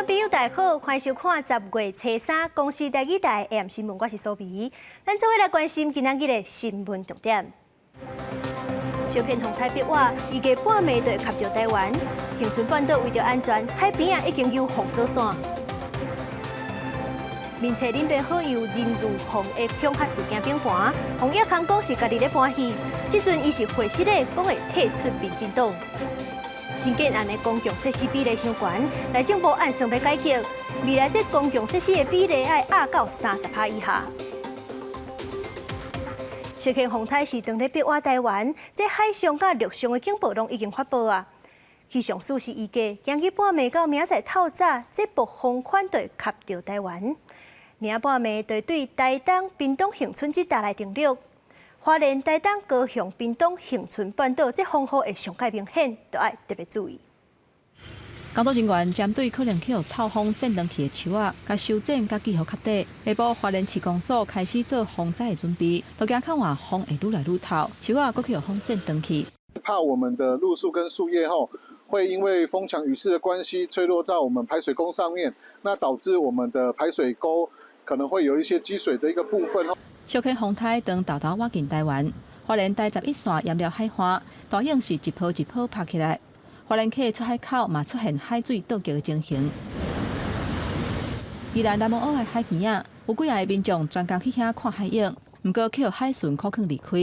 众朋友大家好，欢迎收看10月初3公视台语台 AM 新闻，我是苏眉。咱做伙来关心今仔日的新闻重点。小片洪台笔话，预计半暝就会卡到台湾。恒春半岛为着安全，海边已经有封锁线。面册恁爸好友人如洪的恐吓事件变盘，洪耀康讲是家己咧搬戏，即阵伊是会实的，讲会退出民进党。新建案的公共设施比例伤悬，内政部按算要改革，未来这公共设施的比例要压到30%以下。小型风台是当日逼挖台湾，这海上甲陆上的警报拢已经发布啊。气象署是预计，今日半暝到明仔透早，这暴风圈就会卡到台湾。明半暝就对台东、屏东恒春这带来定律。花莲、台东、高雄、屏东、恒春半岛，这风雨会上界明显，都要特别注意。工作人员针对可能去透风扇断去的树仔，甲修剪、甲记号确定。下晡花莲市公所开始做防灾的准备，都惊看话风会愈来愈透，树仔阁去风扇断去。怕我们的路树跟树叶会因为风强雨势的关系坠落到我们排水沟上面，那导致我们的排水沟可能会有一些积水的一个部分。小型风台当豆豆挖进台湾，花莲台11线淹了海花，大影是一波一波拍起来。花莲溪出海口嘛出现海水倒桥的情形。宜兰南门澳的海墘仔，有几个民众专工去遐看海影，不过去海巡可肯离开。此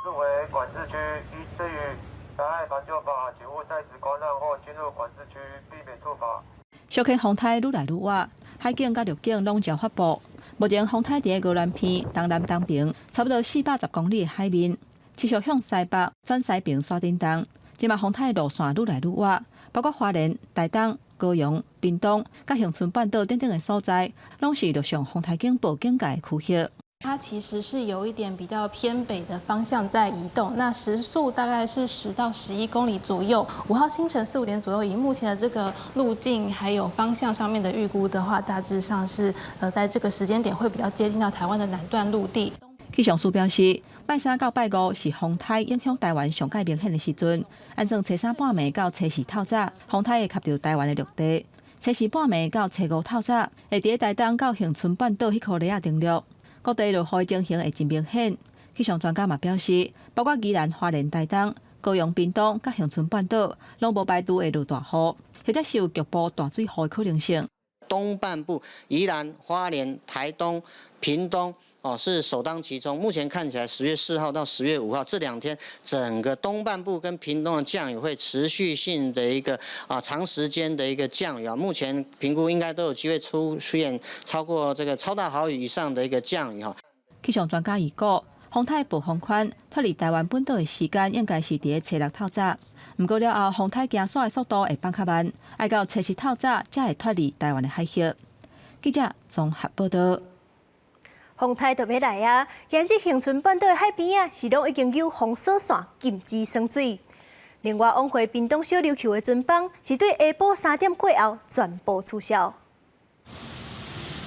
处为管制区，依至于灾害防救法，请勿在此观让或进入管制区，避免触法。小型风台愈来愈活，海警甲陆警拢照发布。目前风台伫个鹅銮鼻、东南东平，差不多410公里的海面，持续向西北转西平刷叮当。即马风台路线愈来愈活，包括花莲、台东、高雄、屏东、甲恒春半岛等等的所在，拢是陆上风台警报警戒的区域。它其实是有一点比较偏北的方向在移动，那时速大概是10到11公里左右。5号清晨4、5点左右，以目前的这个路径还有方向上面的预估的话，大致上是在这个时间点会比较接近到台湾的南段陆地。气象署表示，拜3到拜5是风台影响台湾上界明显的时阵。按算初3半暝到初4透早，风台会卡到台湾的陆地；初4半暝到初5透早，会伫台东到恒春半岛迄颗雷亚定律。各地落雨情形会真明显。气象专家嘛表示，包括宜兰、花莲、台东、高雄、屏东、甲恒春半岛，拢无排除会落大雨，或者是有局部大水雨的可能性。东半部宜兰、花莲、台东、屏东是首当其冲。目前看起来10月4号到10月5号这2天，整个东半部跟屏东的降雨会持续性的一个长时间的一个降雨啊。目前评估应该都有机会出现超过这个超大豪雨以上的一个降雨哈。气象专家预估，风台暴风圈脱离台湾本岛的时间应该是伫初6透早。不过了后，风台行驶的速度会放较慢，要到初7透早才会脱离台湾的海域。记者综合报道。风台就要来啊！今日恒春半岛的海边啊，是拢已经有封锁线，禁止升水。另外，往回屏东小琉球的船帮是对下晡3点过后全部取消。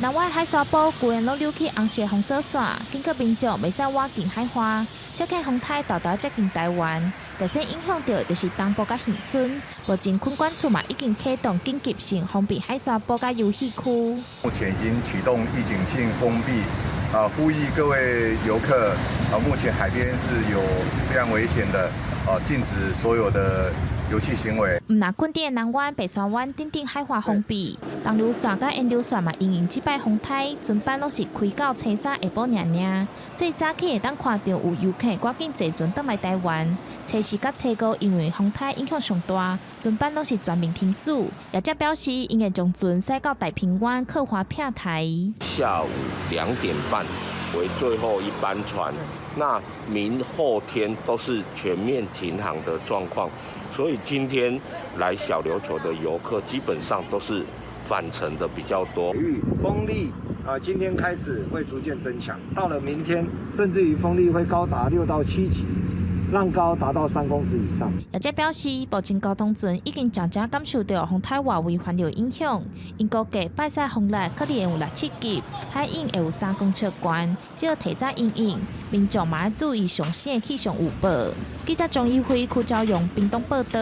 南外海沙堡居然拢扭起红色封锁线，警告民众袂使挖进海花。小型风台豆豆接近台湾，但是影响到就是东部甲恒春。目前昆管处嘛已经启动紧急性封闭海沙堡甲游戏区。目前已经启动预警性封闭。呼吁各位游客，目前海边是有非常危险的，禁止所有的游戏行为。唔那困地南湾、北沙湾等等海化封闭，东流线甲沿流线嘛，因应即摆风台，船班拢是开到初3下晡尔。所以早起会当看到有游客赶紧坐船倒来台湾。初4甲初5因为风台影响上大，船班拢是全面停驶。业者表示，因会将船驶到太平湾客华片台。下午2点半为最后一班船，那明后天都是全面停航的状况，所以今天来小琉球的游客基本上都是返程的比较多。风力今天开始会逐渐增强，到了明天，甚至于风力会高达6到7级。浪高达到3公尺以上。业者表示，目前交通船已经渐渐感受到风台外围环流影响，因估计拜三风力可能会有6、7级，海涌会有3公尺高，只要提早因应，民众嘛要注意上新的气象预报。记者张一辉、邱昭勇，屏东报道。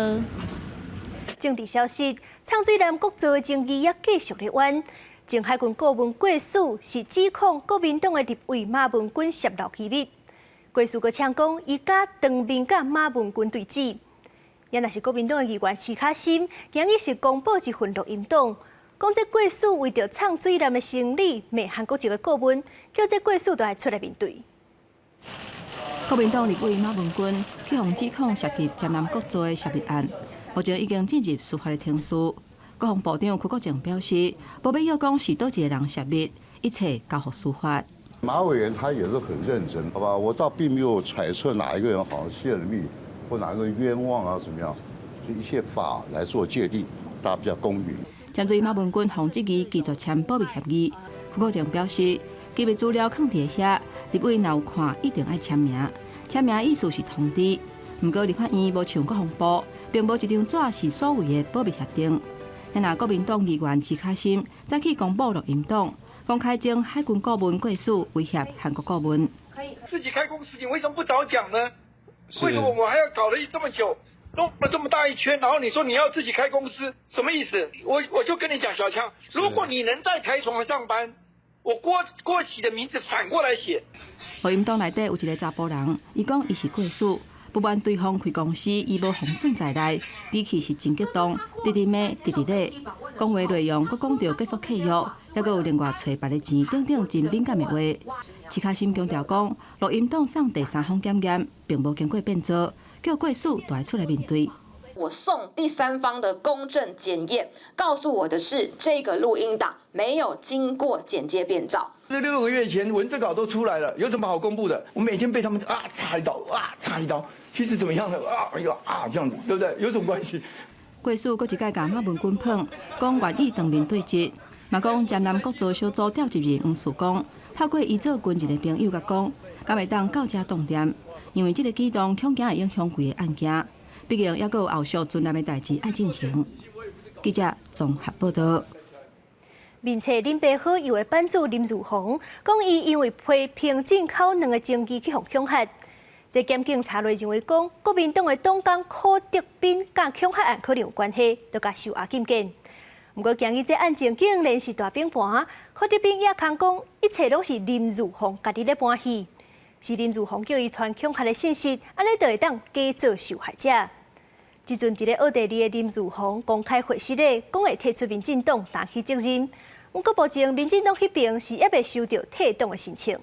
政治消息，畅水南国造的争议也继续咧弯。前海军顾问郭曙是指控国民党的立委马文君泄露机密。郭曙阁呛讲，伊甲当面甲马文君对峙。也若是国民党的议员齐卡心，今日是公布一份录音档，讲这郭曙为着畅水南的生理，骂韩国籍的顾问，叫这郭曙都来出来面对。国民党立委马文君去互指控涉及江南国造的泄密案，目前已经进入司法的庭事。国防部长邱国正表示，无必要讲是倒一个人泄密，一切交予司法。马委员他也是很认真，好吧？我倒并没有揣测哪一个人好像泄了密，或哪个冤枉啊怎么样，就一切法来做界定，大家比较公平。针对马文君洪质疑继续签保密协议，邱国正表示，机密资料放伫遐，立委若有看一定爱签名，签名意思是通知。不过立法院无像国防部，并无一张纸是所谓的保密协定。然而国民党议员齐卡心早起公布录音档，公开将海军顾问郭曙威胁韩国顾问。自己开公司，你为什么不早讲呢？为什么我还要搞了这么久，弄了这么大一圈，然后你说你要自己开公司，什么意思？我就跟你讲，小强，如果你能在台床上班，我郭启的名字反过来写。录音档内底有一个查甫人，伊讲伊是郭曙。不满对方开公司，伊无封算在内，语气是真激动，直直骂，直直咧。讲话内容，佮讲到结束契约，还佮有另外找别个钱，等等真敏感的话。齐卡心强调讲，录音档送第三方检验，并无经过变造，叫郭曙都要出来面对。我送第三方的公证检验，告诉我的是这个录音档没有经过剪接变造。这6个月前文字稿都出来了，有什么好公布的？我每天被他们插一刀插一刀，其实怎么样呢？这样子，对不对？有什么关系？郭曙搁一届甲马文君碰，讲愿意当面对质，嘛讲江南国造小组调集人黄曙光，透过伊做军人的朋友甲讲，敢会当到这动点，因为这个举动恐惊会影响规个案件。毕竟还阁有后续存在的代志爱进行。记者综合报道。面册林北好友的版主林如虹，讲伊因为批评进口两个证据去互恐吓。这检警查内认为讲，国民党的党工柯德斌甲恐吓案可能有关系，就甲收押禁见。不过，今日这案情竟然是大变盘，柯德斌也空讲，一切拢是林如虹家己咧搬戏，是林如虹叫伊传恐吓的信息，安尼就会当假做受害者。即阵伫咧奥地利的林如虹公开回息咧，讲会退出民进党担起责任。不过，目前民进党迄边是还未收到退党的申请。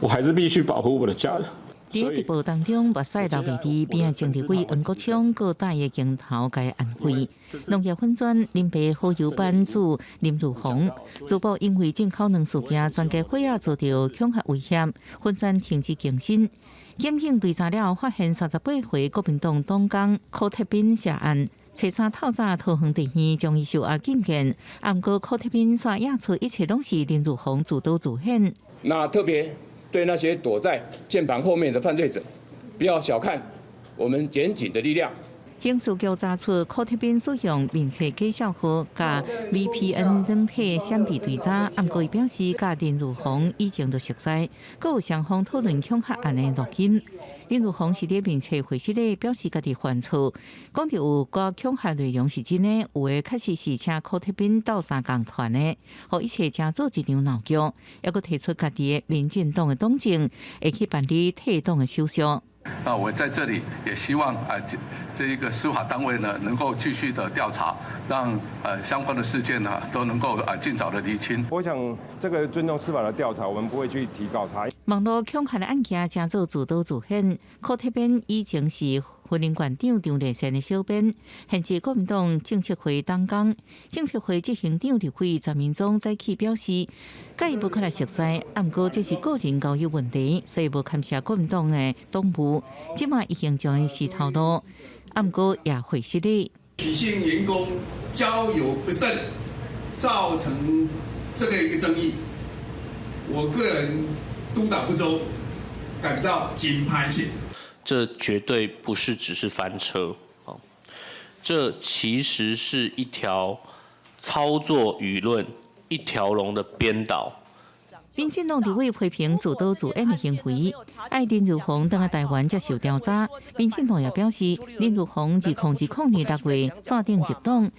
我还是必须保护我的家人。伫直播当中，目屎流鼻涕，边政治委黄国昌各带个镜头甲安慰。农业分专林北好友版主林如虹，自曝因为进口两事件，全家伙遭到恐吓威胁，分专停止更新。检警调查了，发现38岁国民党党工柯铁斌涉案，初三透早桃园地院将伊收押禁见。不过柯铁斌却压出一切拢是林如虹自导自演。那特别对那些躲在键盘后面的犯罪者，不要小看我们检警的力量。刑事局查出柯铁斌使用面册假账号加 VPN 软体闪避对查，不过伊表示甲林如虹已经都熟悉，佮有双方讨论恐吓案的录音。林如虹是伫面册回息咧，表示家己犯错，讲到有个恐吓内容是真的，有诶确实是请柯铁斌斗相共团的，互一切正做一场闹剧，还佮提出家己的民进党的党证，会去办理退党的手续。那我在这里也希望这一个司法单位呢，能够继续的调查，让相关的事件呢都能够尽早的厘清。我想这个尊重司法的调查，我们不会去提告他。网络恐吓的案件正做自导自演，柯铁斌以前是婚姻馆长张连胜的小编，现在国民党政策会当工，政策会执行长立委陈明忠早起表示，甲伊无可能熟悉，不过这是个人交友问题，所以无牵涉国民党的党务。即马已经将伊示透露，不过也回息咧。女性员工交友不慎，造成这个一个争议，我个人督导不周，感到紧拍性。这绝对不是只是翻车，这其实是一条操作舆论、一条龙的编导，民进党立委批评自导自演的行为，爱林如虹等下台湾接受调查。民进党也表示，林如虹2020年6月暂定入党，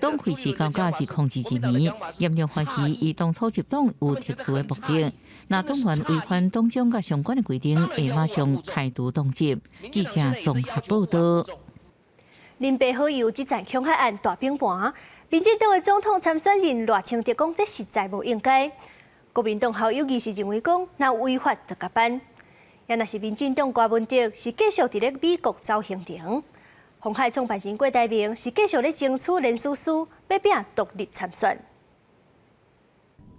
党开始交假2021年，严重怀疑伊当初入党有特殊的目的。若党员违反党章甲相关的规定，会马上开除党籍。记者综合报道。林北好友即站恐吓案大冰盘，民进党的总统参选人赖清德讲，这实在无应该。国民党好友义是认为讲，若违法就加办。也若是民进党郭文哲是继续伫咧美国走行程，鸿海创办人郭台铭是继续咧争取连署书，要拼独立参选。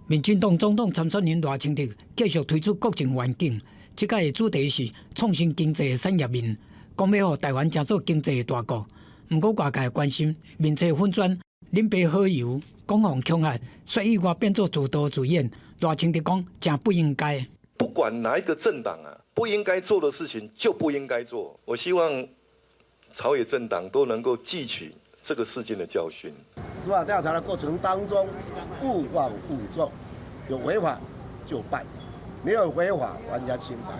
民进党总统参选人赖清德继续推出国政愿景，这届的主题是创新经济的产业面，讲要互台湾成做经济的大国。不过外界关心面册粉砖林北好友讲谎恐吓，说意外变作自导自演。赖清德讲真不应该。不管哪一个政党啊，不应该做的事情就不应该做。我希望朝野政党都能够汲取这个事件的教训。司法调查的过程当中，勿忘勿重，有违法就办，没有违法还家清白。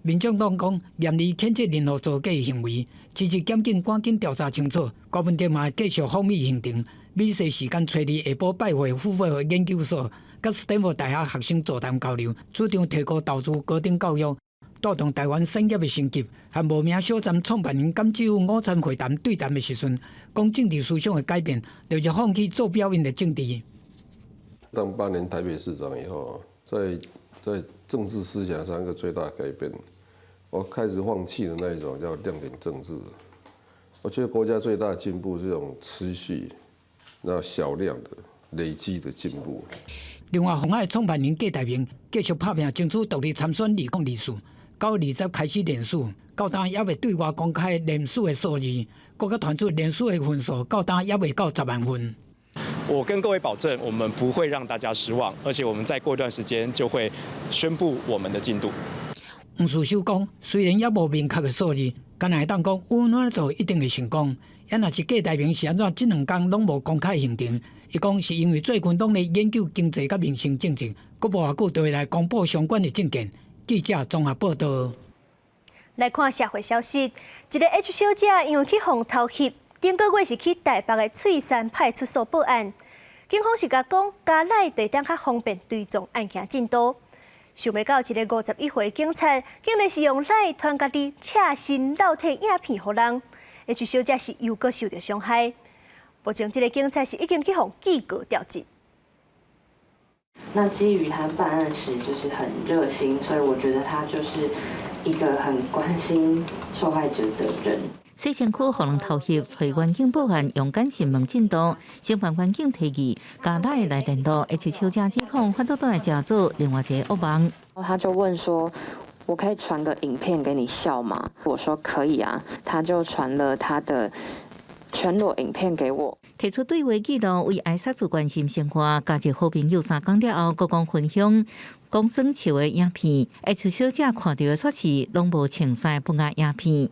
民进党讲严厉谴责任何造假的行为，支持检警赶紧调查清楚。郭文哲嘛继续访美行程，美西时间找日下晡拜会富费研究所，甲斯坦福大学学生座谈交流，主张提高投资高等教育，带动台湾产业的升级。和无名小站创办人甘志武午餐会谈对谈的时阵，讲政治思想的改变，就是放弃做表演的政治。当8年台北市长以后，在政治思想上一个最大的改变，我开始放弃了那一种叫亮点政治。我觉得国家最大的进步是这种持续、那小量的累积的进步。另外，鸿海创办人郭台铭继续拍拼争取独立参选2024，到20开始连署，到当也未对外公开连署的数字，国家传出连署的份数，到当也未到10万份。我跟各位保证，我们不会让大家失望，而且我们再过一段时间就会宣布我们的进度。黄树修讲，虽然也无明确的数字，但会当讲有哪做一定的成功。也若是郭台铭是安怎这2天拢无公开行程，伊讲是因为最近拢咧研究经济甲民生政策，佫无偌久就会来公布相关的证件。记者综合报道。来看社会消息，一个 H 小姐因为去phòng偷翕。顶个月是去台北的翠山派出所报案，警方是甲讲加赖地当较方便追踪案件进度。想袂到一个51岁警察，竟然是用赖传家己赤身裸体影片互人，H 小姐是又搁受到伤害。目前这个警察是已经去向记告调职。那基于他办案时就是很热心，所以我觉得他就是一个很关心受害者的人。西城区互人偷翕，被远警报案，用感询问进度。承办远警提议，加赖来联络 H 小姐指控发倒来加做另外一个恶梦。他就问说：“我可以传个影片给你笑吗？”我说：“可以啊。”他就传了他的全裸影片给我。提出对话记录，为爱杀主关心生活，加一好朋友3天了后，各讲分享讲耍笑的影片。H 小姐看到的却是拢无穿衫不雅影片。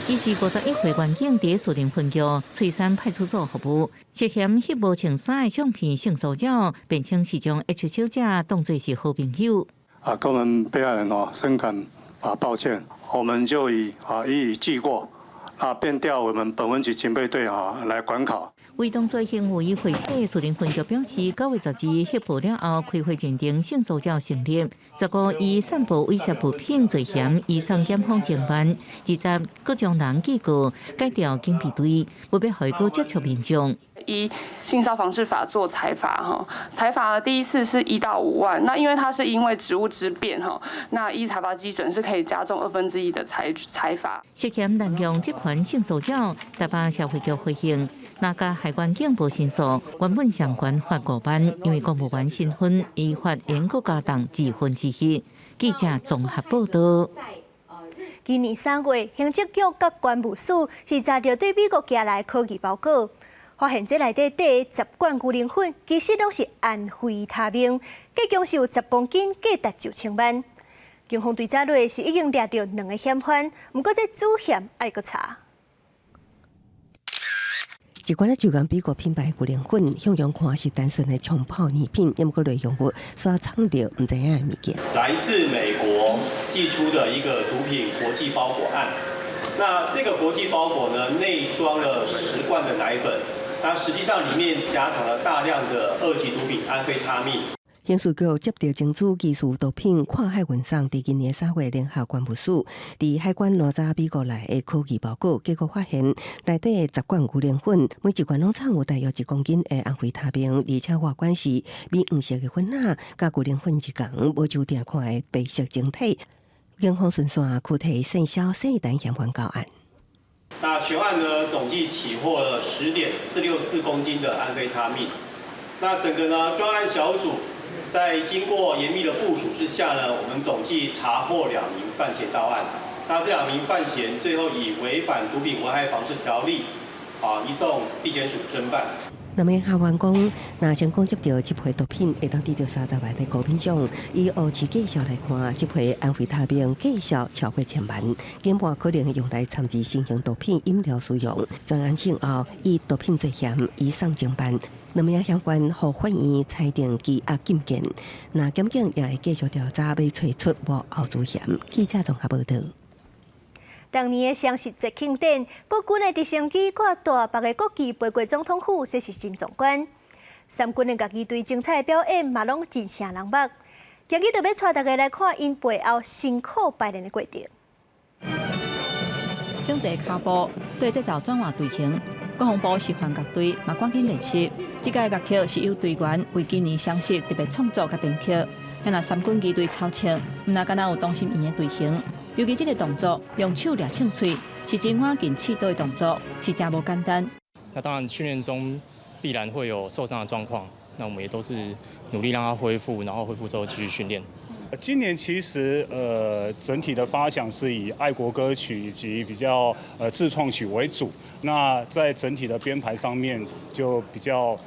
伊是51岁员警，伫树林分局翠山派出所服务，涉嫌翕无穿衫的相片性骚扰，辩称是将 H 小姐当作是好朋友。跟我们被害人深感抱歉，我们就予以记过，便调我们本分局警备队来管考。为当作行为回撤的树林分局表示，9月12日翕报了后，开会认定性骚扰成立，15以散布威胁物品罪嫌移送检方侦办，20各将人记告，改调警备队，不必回过接触民众。依性骚防治法做裁罚裁罚的第一次是1到5万，那因为它是因为职务之便那依裁罚基准是可以加重1/2的裁罚。涉嫌滥用职权性骚扰，台北社会局回应，那家海关警部申诉，原本相关罚5万，因为公务员身份，依法严格加重2分之一。记者综合报道。今年3月，行政局甲关务署是查到对美国寄来科技包裹。发现这内底底10罐牛奶粉，其实拢是安非他命，计共是有10公斤，价值9千万。警方对这类是已经抓到2个嫌犯，不过这主嫌还阁查。一款就讲美国品牌古灵粉，向阳看是单纯的冲泡泥品，也毋过内容物所藏着唔知影的物件。来自美国寄出的一个毒品国际包裹案。那这个国际包裹呢，内装了10罐的奶粉，那实际上里面夹藏了大量的2级毒品安非他命。刑事局接到chứng主疑似毒品跨海运送，伫今年3月联合关部署，伫海关拿查美国来的科技包裹，结果发现内底10罐古灵粉，每一罐拢藏有大约1公斤的安非他命，而且外观是米黄色的粉仔，甲古灵粉一共，无酒店看的白色晶体。警方顺线具体线销1单嫌犯告案。那全案呢，总计起获了10.464公斤的安非他命。那整个呢，专案小组在经过严密的部署之下呢，我们总计查获2名犯嫌到案。那这2名犯嫌最后以违反毒品危害防治条例，移送地检署侦办。那么下员讲，那成功接到这批毒品，会当得到30万的高品奖。以后期介绍来看，这批安非他命介绍超过1000万，根本可能用来参与新型毒品饮料使用。专案性后，以毒品罪嫌移送侦办。那么相关互法院裁定羁押禁见。那检警也会继续调查，要找出幕后主嫌。记者综合报道。当年的双十节庆典，国军的直升机挂大白的国旗飞过总统府，这是真壮观。三军的家己队精彩的表演，嘛拢真声人目。今日特别带大家来看因背后辛苦排练的过程。整齐脚步对节奏转换队形，国防部示范乐队嘛赶紧练习。这届乐曲是由队员为今年双十特别创作甲编曲。向那三军机队操唱，唔那敢若有同心圆的队形。尤其这个动作，用手抓枪嘴，是真赶紧气刀的动作，是真无简单。那当然，训练中必然会有受伤的状况，那我们也都是努力让它恢复，然后恢复之后继续训练。今年其实整体的发想是以爱国歌曲以及比较自创曲为主。那在整体的编排上面就比较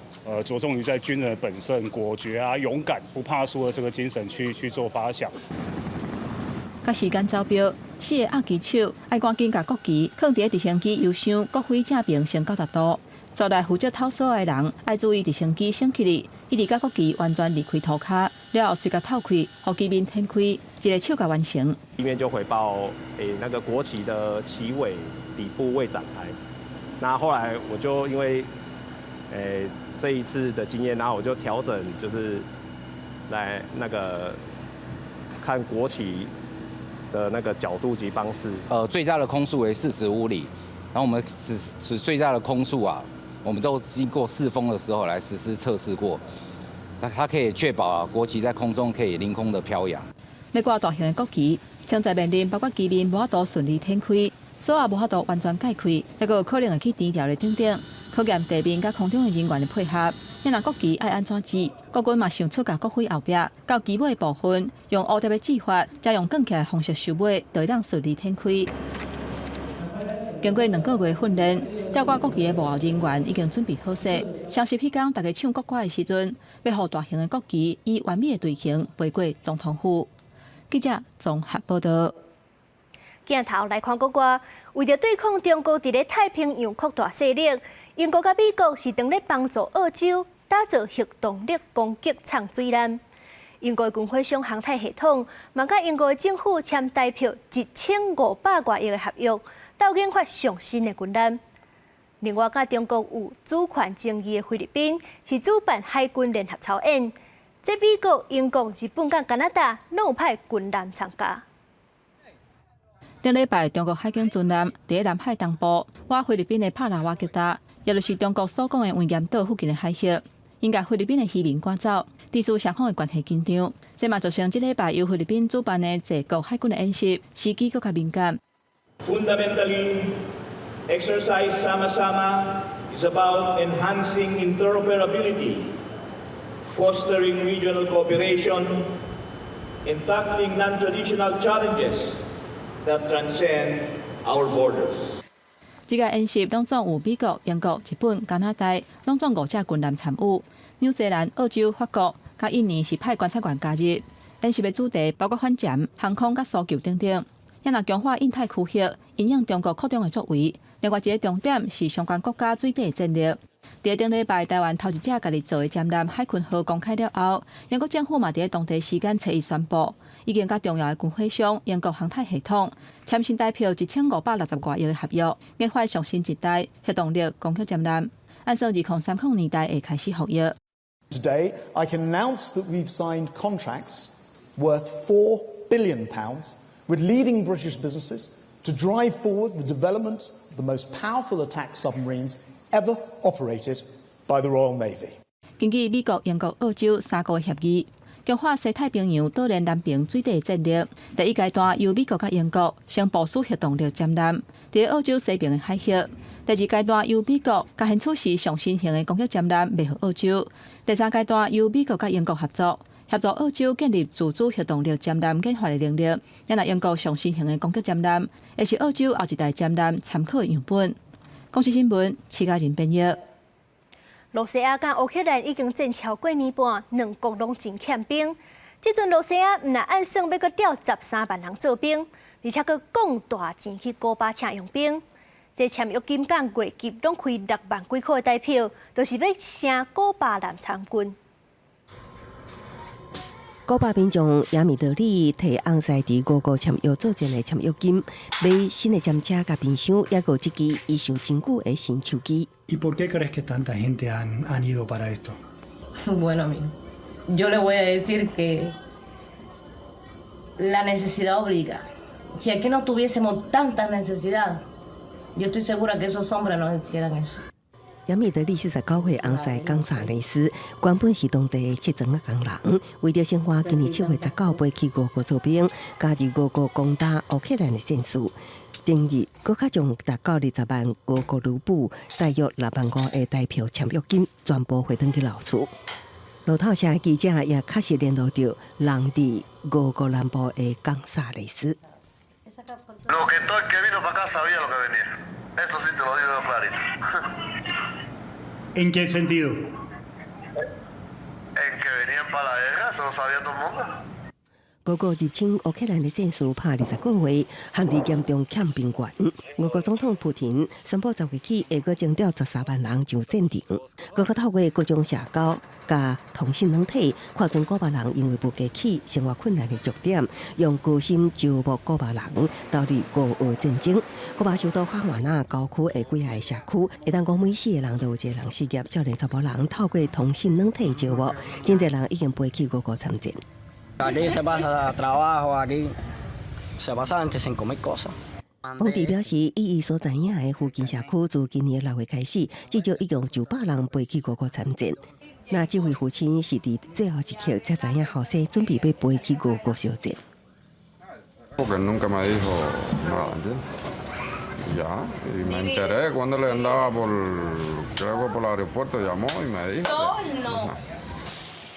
着重于在军人的本身、果决啊、勇敢、不怕输的这个精神去做发想。甲时间走表，4个握旗手爱赶紧甲国旗放伫直升机油箱国徽正面成90度。坐来负责透锁的人爱注意直升机升起哩，一直甲国旗完全离开涂骹，了后随甲透开，互机面天开，一个手甲完成。一面就回报，那个国旗的旗尾底部未展开。那后来我就因为，这一次的经验，然后我就调整，就是来那个看国旗的那个角度及方式。最大的空速为45里，然后我们使最大的空速啊，我们都经过试风的时候来实施测试过，它可以确保国旗在空中可以凌空的飘扬。要挂大型的国旗，枪在面临包括机面无法度顺利展开，锁也无法度完全解开，还有可能会去低调的顶顶。考验地面甲空中的人员的配合，因若国旗爱安怎指，国军嘛想出甲国徽后壁到旗尾部分，用乌特的指法，再用卷起来方式收尾，就会当顺利展开。经过2个月训练，吊挂国旗的幕后人员已经准备好势。双十迄天，大家唱国歌的时阵，要互大型的国旗以完美的队形飞过总统府。记者综合报道。镜头来看国外，为着对抗中国伫咧太平洋扩大势力。英国甲美国是当咧帮助澳洲打造核动力攻击畅水艦。英国军火商航太系统嘛甲英国政府签代表1500多亿的合约，斗研发上新的军艦。另外，甲中国有主权争议的菲律宾是主办海军联合操演，这美国、英国、日本甲加拿大拢有派军舰参加。顶礼拜，中国海警军舰伫南海东部挖菲律宾的帕拉瓦吉达。也就是中国所讲的温岩岛附近的海域，因甲菲律宾的渔民赶走，地处双方的关系紧张。这嘛造成这礼拜由菲律宾主办的济国海军的演习，时机更加敏感。Fundamentally, exercise sama-sama is about enhancing interoperability, fostering regional cooperation, and tackling non-traditional challenges that transcend our borders. 这个演习拢总有美国、英国、日本、加拿大，拢总5只军舰参与。纽西兰、澳洲、法国、甲印尼是派观察员加入。演习的主题包括反潜、航空、甲搜救等等。也若强化印太区域，影响中国扩张的作为，另外一个重点是相关国家水底战略。伫顶礼拜，台湾头一只家己做的展览海群号公开了后，英国政府嘛伫当地时间初一宣布，已经甲重要的军火商英国航太系统签新代表1560多亿的合约，研发上新一代核动力攻击舰舰，按照2030年代会开始服役。Today, I can announce that we've signed contracts worth £4 billion with leading British businesses to drive forward the development of the most powerful attack submarines ever operated by the Royal Navy. 根据美国、英国、澳洲3个协议，强化西太平洋岛链南平水底战略。第一阶段由美国甲英国先部署核动力舰舰，伫澳洲西边的海域。第二阶段由美国甲现出时上新型的攻击舰舰卖予澳洲。第三阶段由美国甲英国合作澳洲建立自主核动力舰舰研发的能力。也若英国上新型的攻击舰舰，会是澳洲后一代舰舰参考的样本。公司新闻，齐家人编译。罗西亚甲乌克兰已经战超过年半，两国拢真欠兵。即阵罗西亚毋但按算要阁调13万人做兵，而且阁降大钱去古巴请用兵。这签约金甲月结拢开6万几块的代票，就是要请古巴人参军。古巴民众亚米德里提昂塞伫5个签约作战的签约金，买新的战车甲冰箱，也有一支伊想真久的新手机。¿Y por qué crees que tanta gente han ido para esto? Bueno, amigo, yo le voy a decir que la necesidad obliga. Si aquí no tuviésemos tanta necesidad, yo estoy segura que esos hombres no hicieran eso. 亚米德里49岁昂塞冈萨雷斯，原本是当地7庄的工人，为着生活，今年7月19飞去5个做兵，加入5个攻打乌克兰的战士。前日，搁较将达到20万5个卢布，大约6万5的代票签约金，全部汇转去老厝。路透社记者也确实联络到人伫5个南部的冈萨雷斯。Lo que todo el que vino para acá sabía lo que venía. Eso sí te lo digo clarito. ¿En qué sentido? En que venían para la guerra, eso lo sabía todo el mundo. 5个入侵乌克兰的战士拍20个月，陷入严重欠兵源。俄国总统普廷宣布10月起会阁征调13万人上战场。俄国透过各种社交加通讯软体，看准古巴人因为无家起、生活困难的弱点，用高薪招募古巴人投入俄乌战争。古巴首都哈瓦那郊区的几个社区，会当讲每4个人都有一个人失业，少年查甫人透过通讯软体招募，真侪人已经飞去俄国参战。Aquí se pasa trabajo, aquí se pasan entre 5.000 cosas。皇帝表示，以所知影的附近社区，自今年6月开始，至少已经900人飞去俄国参战。那这位父亲是伫最后一刻才知影后生准备要飞去俄国作战。Porque nunca me dijo nada, ¿entiendes? Ya, y me enteré cuando le andaba creo que por el aeropuerto llamó y me dijo.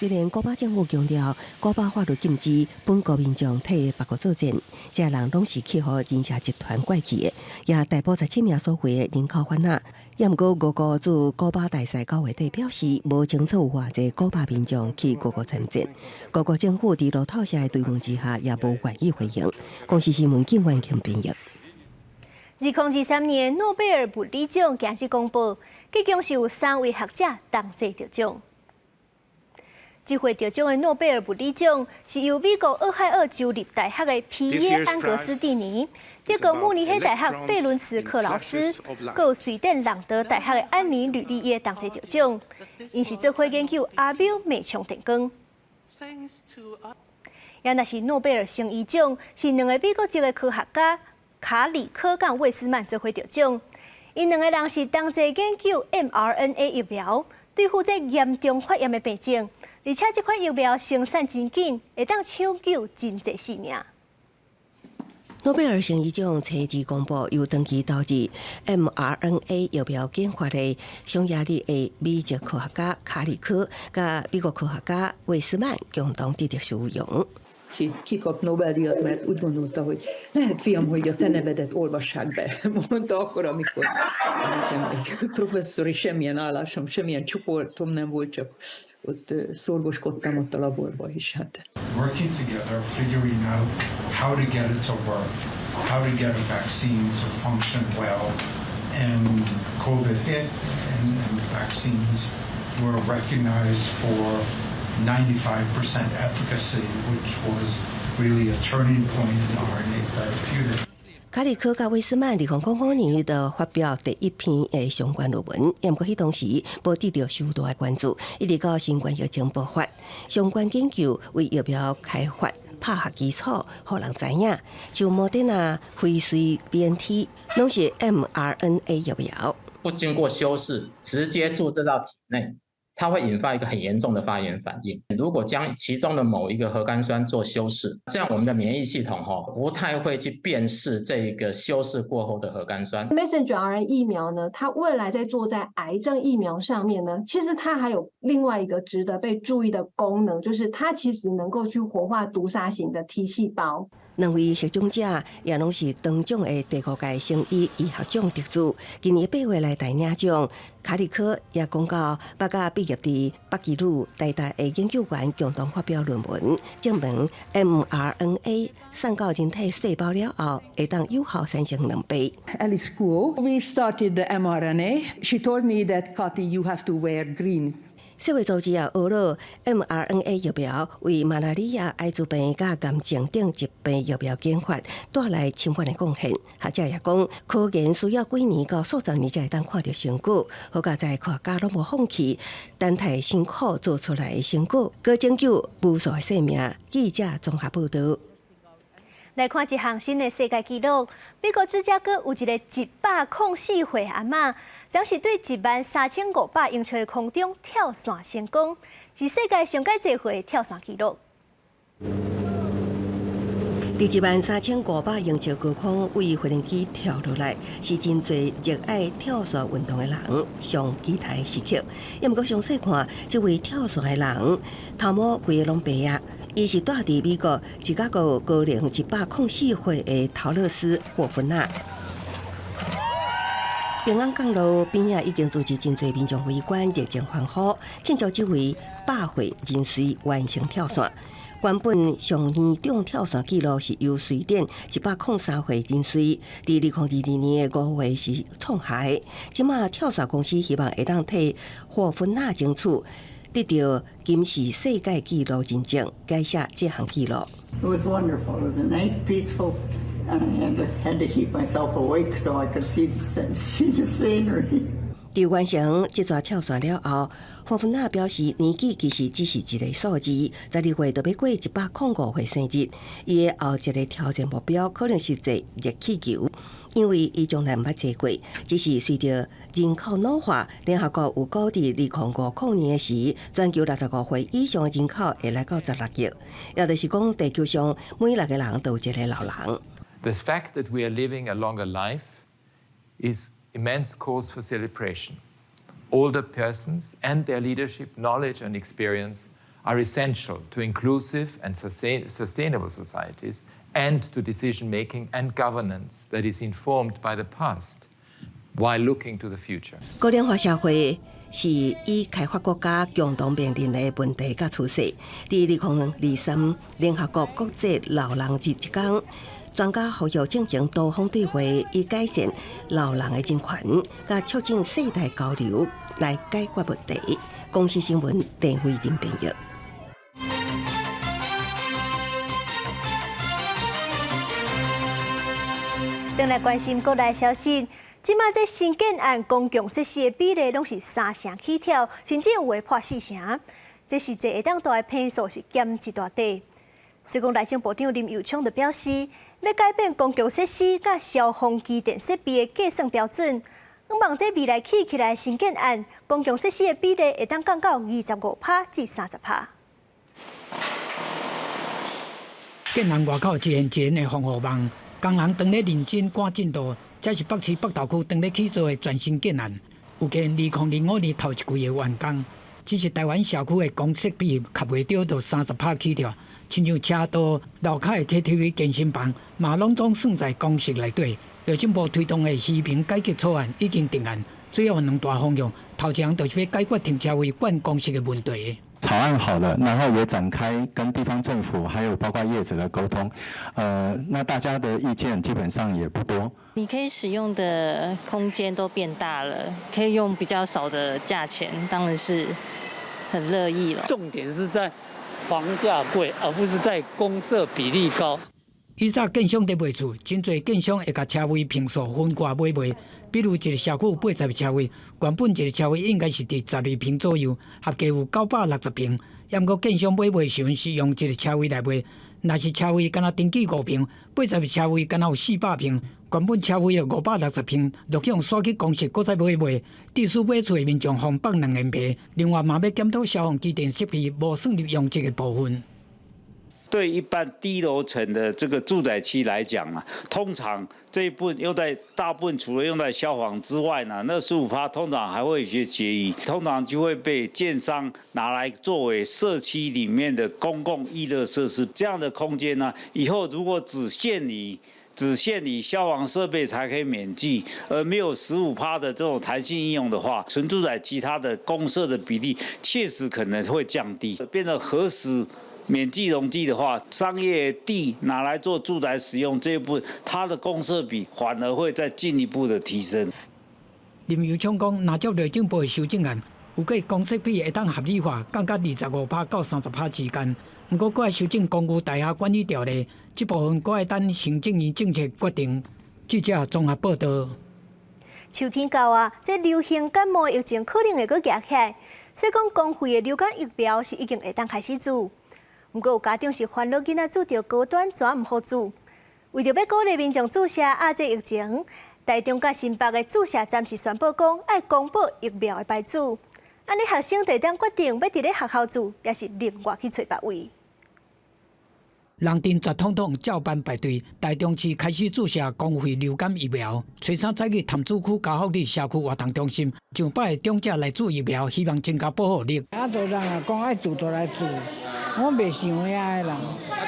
虽然古巴政府强调，古巴法律禁止本国民众替别国作战，这人拢是去互人社集团拐去的，也逮捕17名所谓的人口贩子。也毋过，俄国驻古巴大使高维地表示，无清楚有偌济古巴民众去俄国参战。俄国政府伫路透社的追问之下，也无愿意回应。公司新闻警员请编译。2023年诺贝尔物理奖今日公布，计共是有3位学者同齐得奖。这回得奖的诺贝尔物理奖是由美国俄亥俄州立大学的皮耶安格斯蒂尼、德国慕尼黑大学费伦斯克劳斯，还有瑞典朗德大学的安妮吕利耶同齐得奖。因是做伙研究阿喵脉冲电光。也若是诺贝尔生理奖，是2个美国籍的科学家卡里科甲魏斯曼做伙得奖。因2个人是同齐研究 mRNA 疫苗，对付这严重发炎的病症。而且这款疫苗生产真紧，会当抢救真侪性命。诺贝尔生理奖初日公布，由长期投入 mRNA 疫苗研发的匈牙利的美籍科学家卡里科，甲美国科學家魏斯曼共同得殊榮。Kikap Nobel-díjat, mert úgy gondolta, hogy lehet fiam, hogy a te nevedet olvassák be. Mondta akkor, amikor nekem egy professzori semmilyen állásom, semmilyen csoportom nem volt, csak ott szorgoskodtam ott a laborban is. Working together, figuring out how to get it to work, how to get a vaccine to function well, and COVID hit, and vaccines were recognized for 95% efficacy, which was really a turning point in RNA therapeutics. 卡里科甲威斯曼2005年就发表第一篇的相关论文，不过迄当时无得到许多的关注，一直到新冠疫情爆发，相关研究为疫苗开发拍下基础，互人知影，像莫德纳、辉瑞、BNT 拢是 mRNA 疫苗，不经过修饰，直接注射到体内。它会引发一个很严重的发炎反应。如果将其中的某一个核苷酸做修饰，这样我们的免疫系统不太会去辨识这个修饰过后的核苷酸。Messenger RNA 疫苗呢，它未来在做在癌症疫苗上面呢，其实它还有另外一个值得被注意的功能，就是它其实能够去活化毒杀型的 T 细胞。两位获奖者也拢是当奖的第5届生医医学奖得主。今年8月来台领奖，卡里科也公告8月毕业伫北基鲁台大的研究员共同发表论文，证明 mRNA 送到人体细胞了后，会当有效产生2倍。At school, we started the mRNA. She told me that, Kati, you have to wear green. 世卫组织也学了 mRNA 疫苗为马拉利亚、艾滋病、甲癌症等疾病疫苗研发带来深远的贡献。学者也讲，科研需要几年到数十年才会当看到成果。好佳在科学家拢无放弃，单太辛苦做出来的成果，可拯救无数的生命。记者综合报道。来看一项新的世界纪录，美国芝加哥有一个104岁阿嬷。将是对13500英尺的空中跳伞成功，是世界上介侪回跳伞纪录。伫13500英尺高空为飞行机跳落来，是真侪热爱跳伞运动的人上期待时刻。也毋过详细看，这位跳伞的人头毛规个拢白啊，伊是住伫美国芝加哥高龄104岁的陶乐斯霍芬纳。平安公路边仔已经组织真侪民众围观，热情欢呼，庆祝这位100岁人士完成跳伞。原本上年中跳伞纪录是由瑞典103岁人士伫2022年的5月是创下的。即马跳伞公司希望会当替霍芬纳争取得到金氏世界纪录认证，改写这项纪录。It was wonderful. It was a nice, peaceful. And I had to keep myself awake so I could see the scenery. 伫完成这座跳伞了后，霍芬纳表示年纪其实只是一个数字，12月就要过105岁生日。伊的后一个挑战目标可能是坐热气球，因为伊从来毋捌坐过。只是随着人口老化，联合国有估伫2050年时，全球65岁以上的人口会来到16亿，也就是讲地球上每6个人都有一个老人。The fact that we are living a longer life is immense cause for celebration. Older persons and their leadership, knowledge and experience are essential to inclusive and sustainable societies and to decision-making and governance that is informed by the past while looking to the future. 高龄化社会是以开发国家共同面临的问题甲趋势。伫2023联合国国际老人日这天，专家呼吁进行多方对话，以改善老人的人权，甲促进世代交流来解决问题。公司新闻陈慧仁编译。转来关心国内消息，即马这新建案公共设施的比例拢是3成起跳，甚至有会破4成。这是一个当大的变数，是减一大块。施工内政部长林佑昌就表示，要改变公共设施甲消防机电设备的计算标准，希望这未来起来新建案公共设施的比例会当降到25%至30%。建案外口一现前的防护网，工人当咧认真赶进度，这是北市北投区当咧起做的全新建案，有见2005年头一季的完工。只是台湾社区的公设比较袂到到30%起跳，亲像车道、楼骹的 KTV、健身房，嘛拢总算在公设内底。内政部推动的虚平改革草案已经定案，主要2大方向。头一项就是要解决停车位管公设的问题。草案好了，然后也展开跟地方政府还有包括业者的沟通，那大家的意见基本上也不多。你可以使用的空间都变大了，可以用比较少的价钱，当然是很乐意了。重点是在房价贵，而不是在公设比例高。以早建商在卖厝，真侪建商会甲车位坪数分割买卖。比如一个社区有80个车位，原本一个车位应该是伫12坪左右，合计有960平。抑毋过建商买卖时阵是用一个车位来卖，若是车位敢若登记5平，80个车位敢若有400平，原本车位有560平，陆续用刷去公示，搁再买卖。地主买厝的民众方放2元皮，另外嘛要检讨消防机电设备无算入用这个部分。对一般低楼层的这个住宅区来讲啊，通常这一部分用在大部分除了用在消防之外呢，那15%通常还会有一些结余，通常就会被建商拿来作为社区里面的公共娱乐设施。这样的空间呢，以后如果只限于消防设备才可以免计，而没有15%的这种弹性应用的话，纯住宅其他的公设的比例确实可能会降低，变得何时免计容计的话，商业地拿来做住宅使用这一部分，它的公设比反而会再进一步的提升。林佑昌讲，若接内政部的修正案，有个公设比会当合理化，降到25%到30%之间。不过，搁要修正公寓大厦管理条例，这部分搁要等行政院政策决定。记者综合报道。秋天到啊，这流行感冒疫情可能会搁夹起来，所以讲公费的流感疫苗是已经会当开始做。不过有家长是烦恼囡仔注着高端怎唔好注，为着要鼓励民众注射压制疫情，台中甲新北的注射站是宣布讲爱公布疫苗的牌子，安尼学生就当决定要伫咧学校注，也是另外去找别位。人丁十统统照班排队，台中市开始注射公费流感疫苗。初三早起潭子区嘉福里社区活动中心，上百个长者来注疫苗，希望增加保护力。多人啊，讲爱注就来注，我袂想遐个人。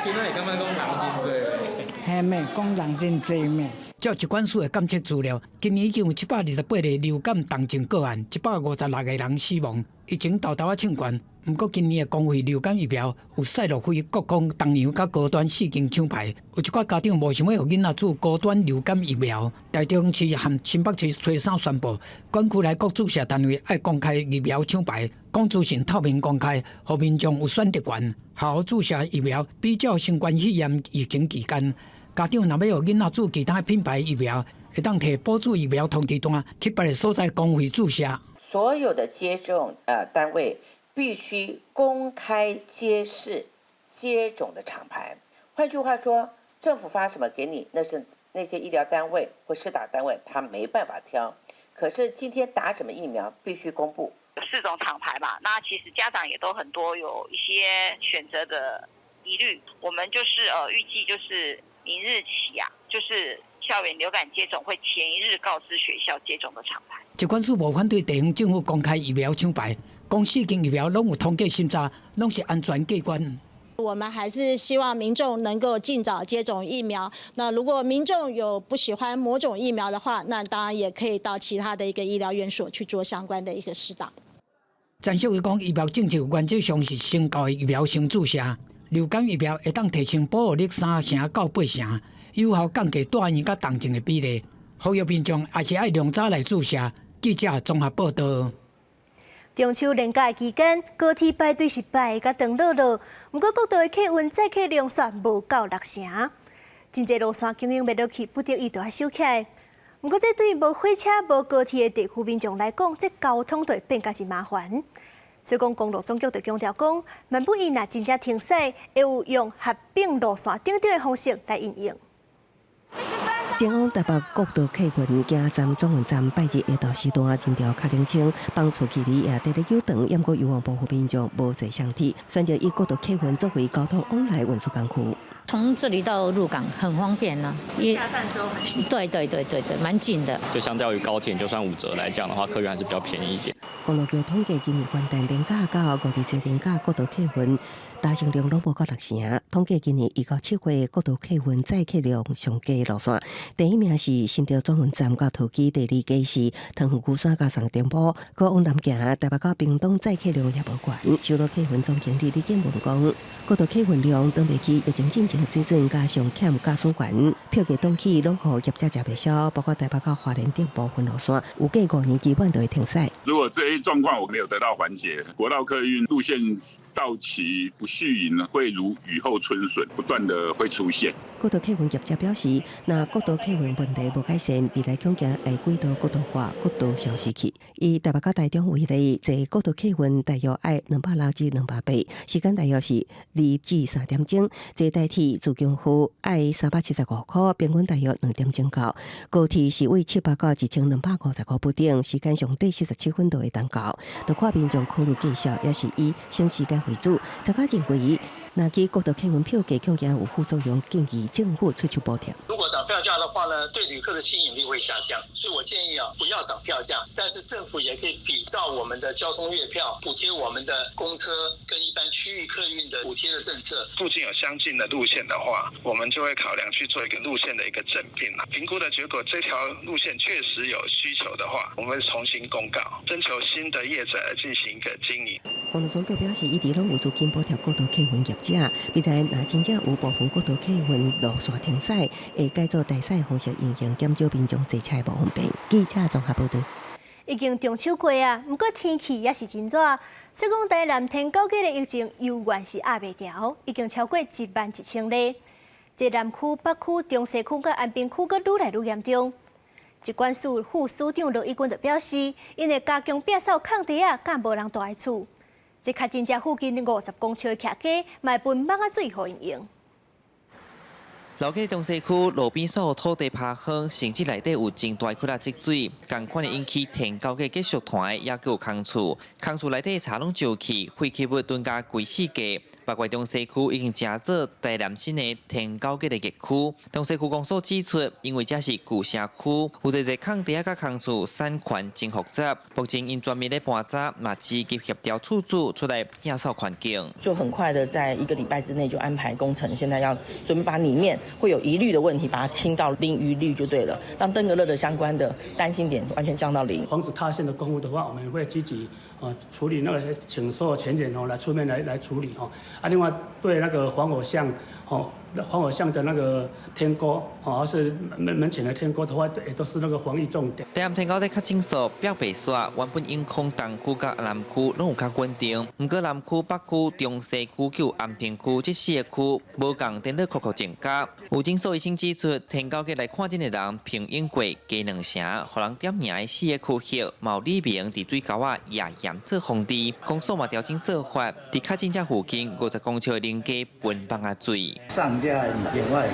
今仔日感觉讲人真多。嘿咩，讲人真多咩？照疾管署的监测资料，今年已经有728个流感重症个案，156个人死亡，疫情豆豆抢悬。不过今年的公费流感疫苗有赛诺菲、国光、东洋甲高端4间抢牌，有一寡家长无想要予囡仔注高端流感疫苗。台中市和新北市初三宣布，管区内各注射单位爱公开疫苗抢牌，讲资讯透明公开，让民众有选择权，好好注射疫苗。比较新冠肺炎疫情期间，家长若要予囡仔注其他品牌疫苗，会当摕补助疫苗通知单去别个所在公费注射。所有的接种单位必须公开揭示接种的厂牌。换句话说，政府发什么给你，那是那些医疗单位或施打单位他没办法挑。可是今天打什么疫苗必须公布。有4种厂牌嘛，那其实家长也都很多有一些选择的疑虑。我们就是预计就是明日起啊，就是校园流感接种会前一日告知学校接种的厂牌。疾管署无反对地方政府公开疫苗抢牌，讲4间疫苗拢有通过审查，拢是安全过关。我们还是希望民众能够尽早接种疫苗。那如果民众有不喜欢某种疫苗的话，那当然也可以到其他的一个医疗院所去做相关的一个施打。陈秀伟讲，疫苗政策原则上是先教的疫苗先注射，流感疫苗会当提升保护力3成到8成，有效降低大院甲重症的比例。呼吁民众也是爱量早来注射。记者综合报道。中秋连假期间，高铁排队是排甲长落落，不过各道的客运载客量煞无到6成，真侪路线经营袂落去，不得已就要收起来。不过这对无火车、无高铁的地区民众来讲，这交通就会变甲是麻烦。所以讲，公路总局就强调讲，万不伊若真正停驶，会有用合并路线顶顶的方式来运用。前往台北国道客运行站转运站拜日下昼时段，真条较冷清，放出去里也伫咧游长，淹过有望保护民众无坐相体，选择以国道客运作为交通往来运输工具。从这里到鹿港很方便呢，下站之后对，蛮近的。就相较于高铁，就算5折来讲的话，客运还是比较便宜一点。公路局统计，今年元旦连假到527连假国道客运达成量拢无到6成。统计今年1到7月国道客运载客量上佳路线，第一名是新潮转运站到桃机，第二个是塘湖古山加上店埔，搁往南行台北到屏东载客量也无悬。首都客运总经理李建文讲，国道客运量当未起疫情进前水准，加上欠驾驶员，票价当起拢互业者食袂消，包括台北到花莲等部分路线，有计5年基本都会停驶。如果这些状况我没有得到缓解，国道客运路线到期不续营呢，会如雨后春笋，不断的会出现。国道客运业者表示，若国道客运问题无改善，未来恐惊会轨道国道化、国道消失去。以台北到台中为例，坐国道客运大约要260至280，时间大约是2至3点钟。坐台铁自强区要375块，平均大约2点钟到。高铁是为700到1250块不等，时间上底47分就会当到。就看民众考虑计数，也是以省时间为主。专家认为，若其国道客运票价恐惊有副作用，建议政府出手补贴。如果涨票价的话呢，对旅客的吸引力会下降，所以我建议不要涨票价，但是政府也可以比照我们的交通月票补贴我们的公车跟一般区域客运的补贴的政策。附近有相近的路线的话，我们就会考量去做一个路线的一个整并了。评估的结果，这条路线确实有需求的话，我们会重新公告，征求新的业者来进行一个经营。公路总局表示，一直拢有资金补贴国道客运业者，未来若真正有部分国道客运路线停驶，会改做代驶方式运行，减少民众坐车无方便。记者综合报道。已经中秋过啊，不过天气也是真热。说讲台南天狗街的疫情犹原是压袂牢，已经超过11000例。在南区、北区、中西区甲安平区，阁愈来愈严重。疾管署副署长罗义军就表示，因会加强摒扫空地啊，甲无人住的厝。这较真正附近50公尺的徛街，卖分蠓仔水互因用。老街中西区路边所有土地趴荒，甚至内底有真大窟积水，共款的引起田狗嘅继续团，也有空厝，空厝内底茶拢烧去，废弃物蹲加规世界。北怪中西区已经成做台南新的田狗嘅热区。中西区公所指出，因为这是旧城区，有侪空地甲空厝产权真复杂，目前因专门咧搬查，嘛积极协调处主出来打扫环境。就很快的在1个礼拜之内就安排工程，现在要准备把里面会有疑虑的问题，把它清到零疑虑就对了，让登革热的相关的担心点完全降到0。防止塌陷的公务的话，我们会积极处理那个，请所有前人来出面来处理另外对那个黄火巷黄火巷的那个天沟还是门前的天沟的话，也都是那个防疫重点。台南天沟在较清楚，表白刷原本因空东区甲南区拢有较稳定，不过南区、北区、中西区、有安平区这4个区无共颠倒酷酷增加。有诊所医生指出，天沟街来看诊的人平因过加2成，互人点名的4个区域，毛李明伫水沟也严做封治。公所嘛调整做法，伫较真正附近50公尺的林街分蠓仔水。上架物件我会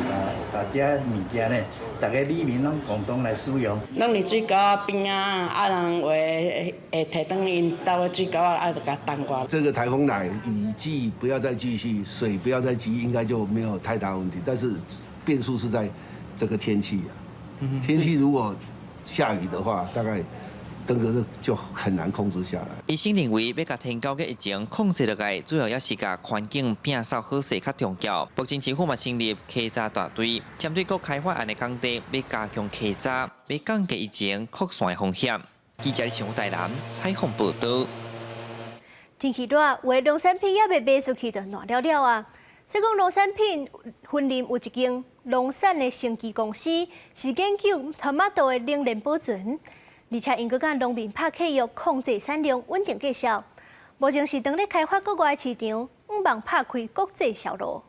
把这物件呢，大家里面拢共同来使用。拢伫水沟边啊，人会摕转因兜的水沟就甲挡过。这个台风来，雨季不要再继续，水不要再积，应该就没有太大问题。但是变数是在这个天气啊，天气如果下雨的话，大概登革热就很难控制下来。医生认为，要甲天狗嘅疫情控制落来，主要也是甲环境摒扫好势较重要。目前政府嘛成立稽查大队，针对各开发案的工地，要加强稽查，要降低疫情扩散的风险。记者上台南采访报道。天气热，有的农产品也未卖出去，就烂了了啊！所以讲农产品分林有一间农产的生技公司，是研究토마토的冷链保存。而且因阁甲农民拍契约，控制产量，稳定价销。目前是当咧开发国外市场，希望拍开国际销路。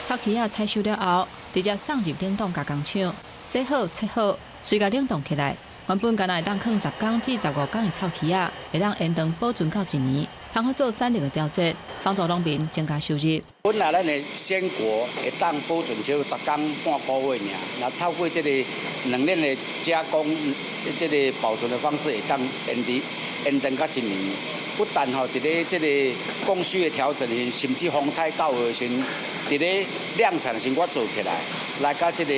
草皮啊采收了后，直接送入冷冻加工厂，洗好、切好，随甲冷冻起来。原本敢若会当放10天至15天的草皮啊，会当延长保存到1年，通好做产量的调节，帮助农民增加收入。本来咱的鲜果会当保存超10天半个月尔，那透过这个冷链的加工，这个保存的方式会当延长到1年。不但伫咧这个供需的调整时，甚至风台到的时，伫咧量产时我做起来，来到这个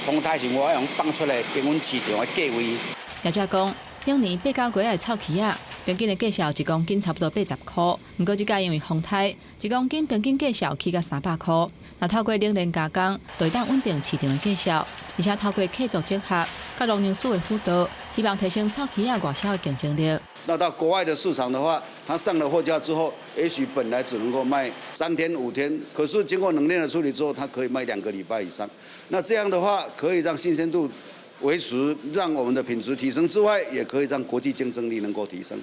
风台时我用放出来平均市场的价位。业者讲，两年8、9月的臭旗仔，平均的价销1公斤差不多80块。不过这届因为风台，1公斤平均价销起到300块。那透过冷链加工，就会当稳定市场的价销，而且透过客族结合，甲农粮署的辅导，希望提升臭旗仔外销的竞争力。那到国外的市场的话，它上了货架之后，也许本来只能够卖3天5天，可是经过冷链的处理之后，它可以卖2个礼拜以上。那这样的话，可以让新鲜度维持，让我们的品质提升之外，也可以让国际竞争力能够提升。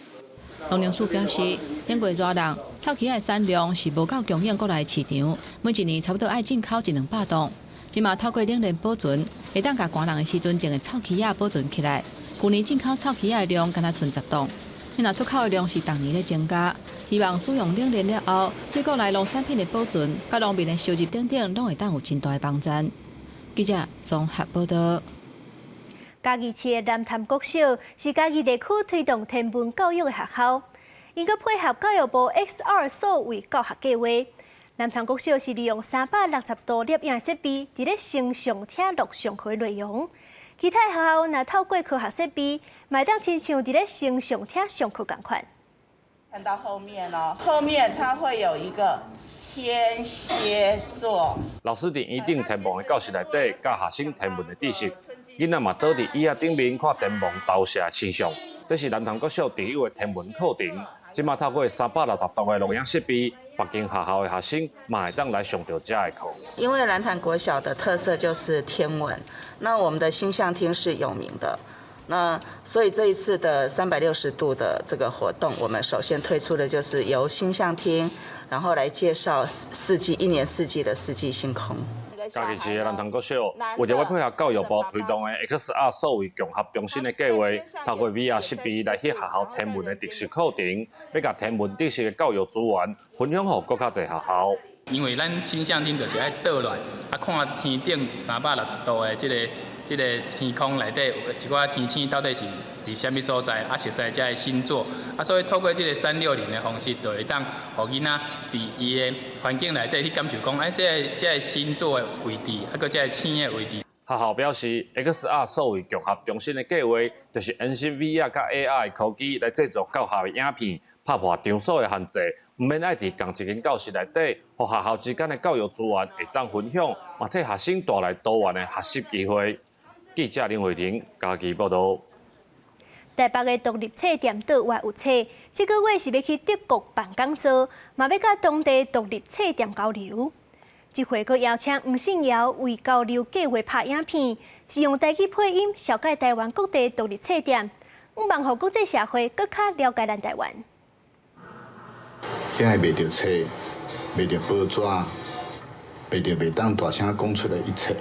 农粮署表示，经过热浪，臭旗仔的产量是无够供应国内市场，每一年差不多爱进口100-200吨。今嘛透过冷链保存，会当甲寒人的时阵种的臭旗仔保存起来。去年进口臭旗仔的量敢若剩10吨，现在出口的量是逐年咧增加。希望使用冷链了后，对国内农产品的保存、甲农民的收入等等，拢会当有真大的帮助。记者综合报道。嘉义市的南潭国小是嘉义地区推动天文教育的学校，因佮配合教育部 X2 数位教学计划，南潭国小是利用360度摄影设备，伫咧成上厅录上课内容。其他学校若透过科学设备，嘛当亲像伫咧成上厅上课共款。看到后面哦，后面它会有一个天蝎座。老师伫一定天文的教室内底教学生天文的知识。囡仔嘛倒伫椅仔顶面看天文投射气象，这是南潭国小第一位天文课程。即马透过360度的录影设备，北京学校的学生嘛会当来上到这的课。因为南潭国小的特色就是天文，那我们的星象厅是有名的。那所以这一次的360度的这个活动，我们首先推出的就是由星象厅，然后来介绍一年四季的四季星空。嘉义市的南潭国小为着要配合教育部推动的 XR 数位融合中心的计划，透过 VR 设备来去学校天文的特殊课程，要甲天文知识的教育资源分享给更较侪学校。因为咱星象厅就是爱倒来，看天顶360度的这个天空内底有一寡天星到底是伫什么所在，熟悉这个星座，所以透过这个360的方式，就会当互囡仔伫伊的环境内底去感受讲，这个星座的位置，个这个星的位置。学校表示 ，XR 数位融合中心的计划，就是延伸 VR 甲 AR 的科技来制作教学的影片，打破场所的限制，唔免爱伫同一间教室内底，互学校之间的教育资源会当分享，嘛替学生带来多元的学习机会。记者林慧婷，嘉义报道。台北的独立册店倒外有册，这个月是要去德国办讲座，嘛要甲当地独立册店交流。这回阁邀请黄信尧为交流计划拍影片，是用台语配音，紹解台灣各地獨立冊店，希望讓國際社會更加了解咱台灣。現在賣着冊，賣着報紙，賣着袂當大聲講出來一切。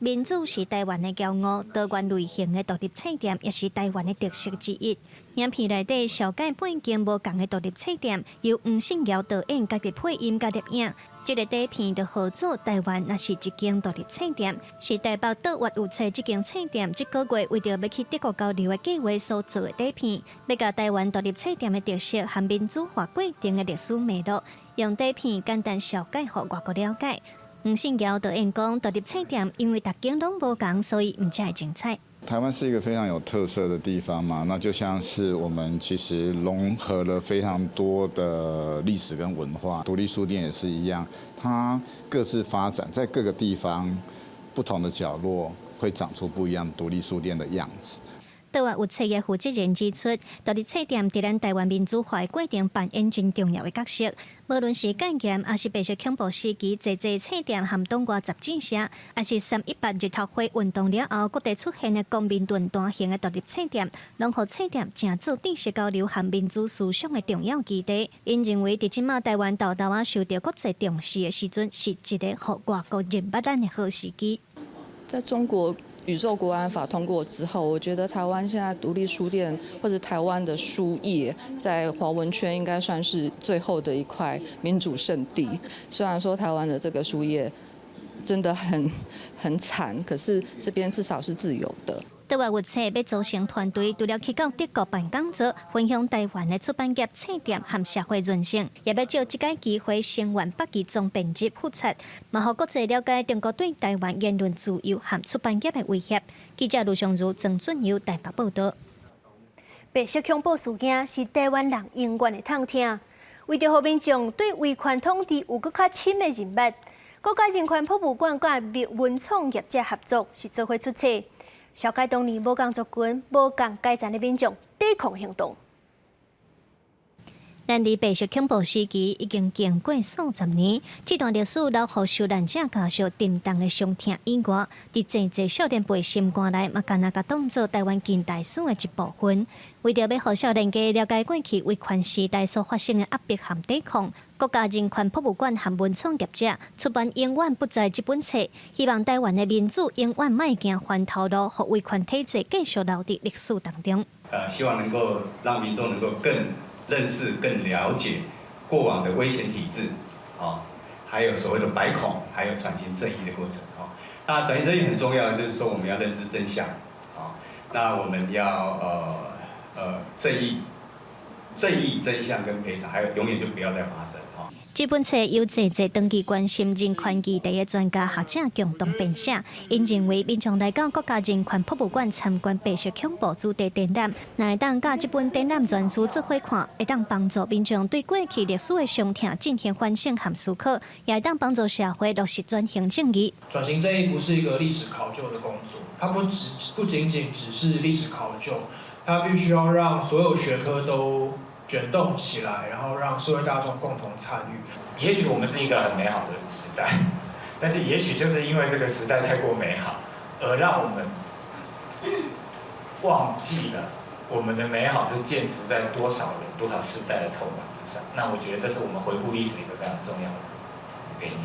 民主是台灣的驕傲，多元類型的獨立冊店也是台灣的特色之一。影片內底紹解半間無共的獨立冊店，由黃信堯導演家己配音加攝影。這個底片就號做台灣也是一間獨立冊店，是台北倒越有冊這間冊店，這個月為着要去德國交流的計劃所做的底片，要甲台灣獨立冊店的特色和民主化過程的歷史脈絡，用底片簡單紹解給外國了解。黃信堯導演講，獨立冊店因為大間攏無共，所以唔只係精彩。台灣是一個非常有特色的地方嘛，那就像是我們其實融合了非常多的歷史跟文化，獨立書店也是一樣，它各自發展，在各個地方不同的角落會長出不一樣獨立書店的樣子。倒越有冊嘅負責人指出，獨立冊店在咱台灣民主化嘅過程扮演真重要嘅角色。無論是戒嚴，還是白色恐怖時期，濟冊店含東華雜誌社，還是318日頭會運動了後，各地出現嘅公民論壇型嘅獨立冊店，攏互冊店成做知識交流和民主思想嘅重要基地。因認為，佇即馬台灣豆豆受到國際重視嘅時陣，是一個互外國認捌咱嘅好時機。在中國宇宙國安法通過之後，我覺得台灣現在獨立書店或者台灣的書業，在華文圈應該算是最後的一塊民主聖地。雖然說台灣的這個書業真的很慘，可是這邊至少是自由的。倒越有冊要組成團隊，除了去到德國辦講座，分享台灣的出版業冊店和社會韌性，也要借這個機會聲援北京總編輯復出，嘛讓國際了解中國對台灣言論自由和出版業的威脅。記者盧尚如、鄭俊堯台北報道。白色恐怖事件是台湾人永远的痛痛。为着让民众对威权统治有更较深的认识，国家人权博物馆甲文创业者合作是做伙出册，小解当年无共族群、无共阶层的民众抵抗行动。咱离白色恐怖时期已经经过数十年，这段历史留予受难者家属沉重的伤痛以外，伫济少年辈心肝内，嘛敢若甲当作台湾近代史的一部分。为着要互少年家了解过去威权时代所发生的压迫和抵抗，国家人权博物馆和文创业者出版《永远不在》这本册，希望台湾的民主永远莫行翻头路，和威权体制继续留伫历史当中。希望能够让民众能够更认识、更了解过往的威权体制，还有所谓的百孔，还有转型正义的过程，那转型正义很重要，就是说我们要认知真相，那我们要正义、真相跟赔偿，还有永远就不要再发生。这本册由济长期关心人权议题的专家学者共同编写。因认为，民众来到国家人权博物馆参观白色恐怖主题展览，若会当甲这本展览全书做伙看，会当帮助民众对过去历史的伤痛进行反省和思考，也会当帮助社会落实转型正义。转型正义不是一个历史考究的工作，它不仅仅只是历史考究，它必须要让所有学科都卷动起来，然后让社会大众共同参与。也许我们是一个很美好的时代，但是也许就是因为这个时代太过美好，而让我们忘记了我们的美好是建筑在多少人、多少世代的头脑之上。那我觉得这是我们回顾历史一个非常重要的原因。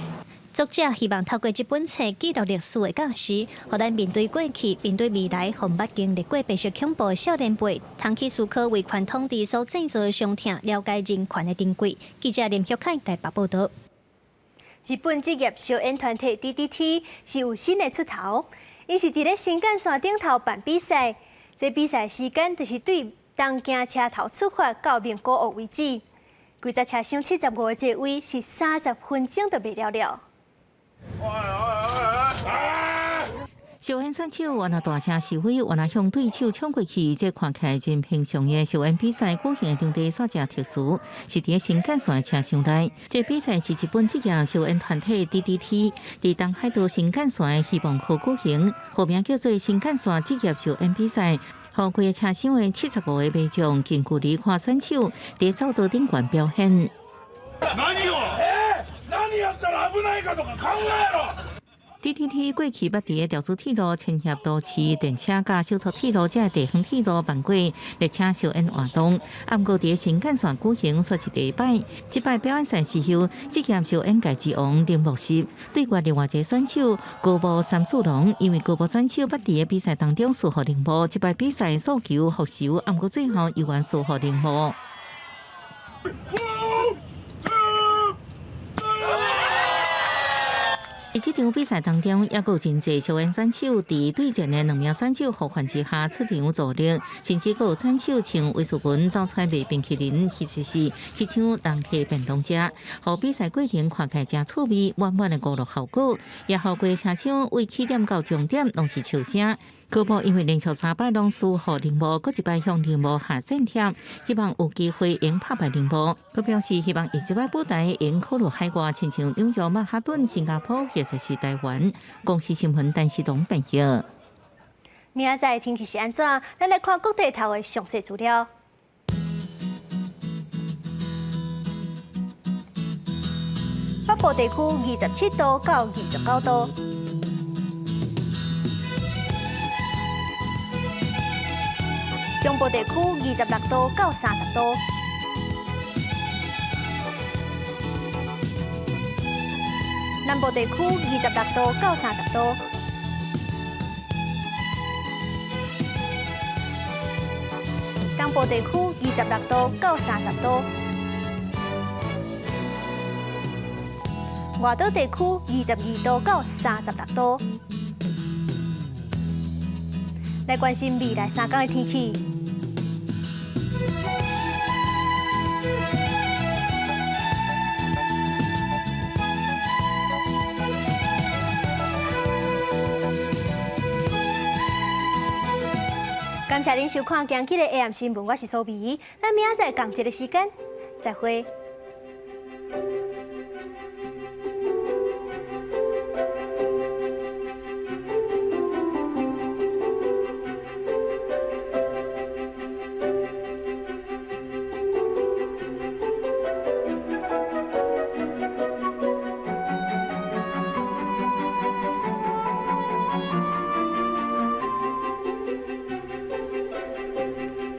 作者希望透过这本册记录历史的教示，让咱面对过去、面对未来，互捌经历过白色恐怖的少年辈，通去思考威权统治所制造的伤痛，了解人权的珍贵。记者林旭凯台北报道。日本职业烧烟团体 DDT 是有新的出头，因是伫咧新干线顶头办比赛。这比赛时间就是对东京车头出发到名古屋为止，规则车厢75个座位是30分钟就卖了。烧烟选手原来大声示威，原来向对手冲过去，这看起来真平常的烧烟比赛举行的场地煞真特殊，是伫新干线车厢内。这比赛是日本职业烧烟团体 DDT 伫东海道新干线希望区举行，后名叫做新干线职业烧烟比赛。和规个车厢的75个民众近距离看选手伫走道顶悬表演。DDT 过去捌伫个条子铁路、千叶都市电车甲小粗铁路这地方铁路办过列车烧烟活动，啊，毋过伫新干线举行煞是第一摆。即摆表演赛时候，职业烧烟界之王铃木实对决另外一个选手高木三四郎，因为高木选手捌伫个比赛当中输予铃木，即摆比赛诉求复仇，啊，毋过最后依然输予铃木。在这场比赛当中，也有真侪烧烟选手伫对战的2名选手互换之下出场助力，甚至有选手穿卫生裙走出来卖冰淇淋，其实是去抢人客便当食，互比赛过程看起来真趣味，满满的娱乐效果，也互规车厢为起点到终点拢是笑声。高木因为连续3摆拢输予铃木，搁一摆向铃木下战帖，希望有机会赢拍败铃木。佢表示希望以这摆舞台赢考虑海外，亲像纽约、曼哈顿、新加坡，或者是台湾。公司新闻陈时东报道。明仔载天气是安怎？咱来看各地头的详细资料。北部地区27度到29度。中部地区26度到30度，南部地区26度到30度，东部地区26度到30度，外岛地区22度到36度。来关心未来3天的天气。谢您收看今日的 AM 新闻，我是苏美，咱明仔载同一个时间再会。